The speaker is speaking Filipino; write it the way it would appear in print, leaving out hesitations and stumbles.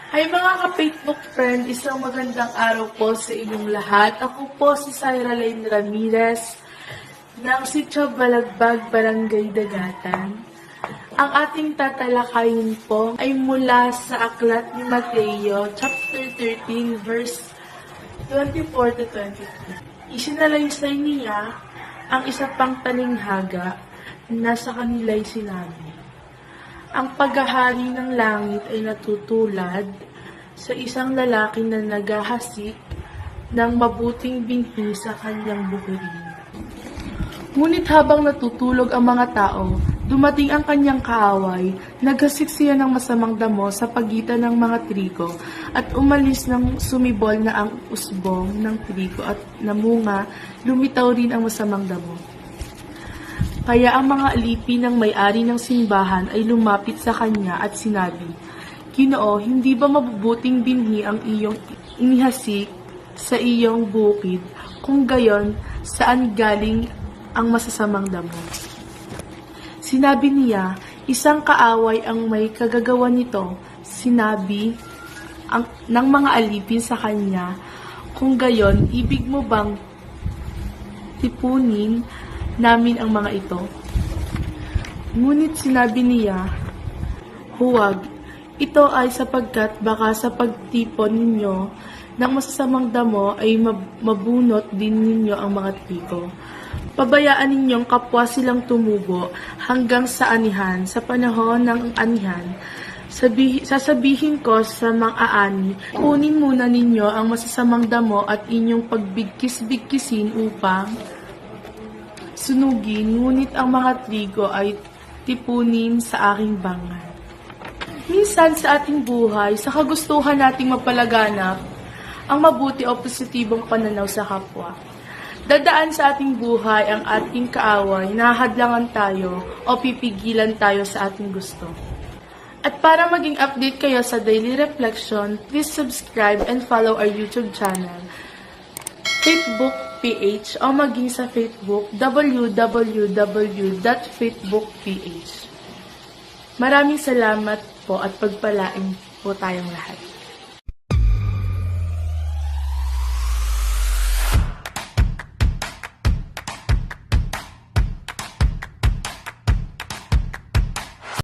Hi mga ka-Facebook friend, isang magandang araw po sa inyong lahat. Ako po si Syra Lane Ramirez ng Sitio Balagbag, Barangay Dagatan. Ang ating tatalakayin po ay mula sa aklat ni Mateo, chapter 13, verse 24 to 23. Isinalaysay niya ang isa pang talinghaga na sa kanila'y sinabi, ang paghahari ng langit ay natutulad sa isang lalaki na naghahasik ng mabuting binhi sa kanyang bukirin. Ngunit habang natutulog ang mga tao, dumating ang kanyang kaaway, naghasik siya ng masamang damo sa pagitan ng mga trigo, at umalis ng sumibol na ang usbong ng trigo at namunga, lumitaw rin ang masamang damo. Kaya ang mga alipin ng may-ari ng simbahan ay lumapit sa kanya at sinabi, Ginoo, hindi ba mabubuting binhi ang iyong inihasik sa iyong bukid? Kung gayon, saan galing ang masasamang damo? Sinabi niya, isang kaaway ang may kagagawa nito. Sinabi ng mga alipin sa kanya, kung gayon, ibig mo bang tipunin namin ang mga ito? Ngunit sinabi niya, huwag, ito ay sapagkat baka sa pagtipon ninyo ng masasamang damo ay mabunot din ninyo ang mga trigo. Pabayaan ninyong kapwa silang tumubo hanggang sa anihan, sa panahon ng anihan. Sasabihin ko sa mga aani, kunin muna ninyo ang masasamang damo at inyong pagbigkis-bigkisin upang sunugin, ngunit ang mga trigo ay tipunin sa aking bangal. Minsan sa ating buhay, sa kagustuhan nating mapalaganap ang mabuti o positibong pananaw sa kapwa. Dadaan sa ating buhay ang ating kaaway, nahahadlangan tayo o pipigilan tayo sa ating gusto. At para maging update kayo sa daily reflection, please subscribe and follow our YouTube channel, Facebook PH, o maging sa Facebook, www.facebookph. Maraming salamat po at pagpalain po tayong lahat.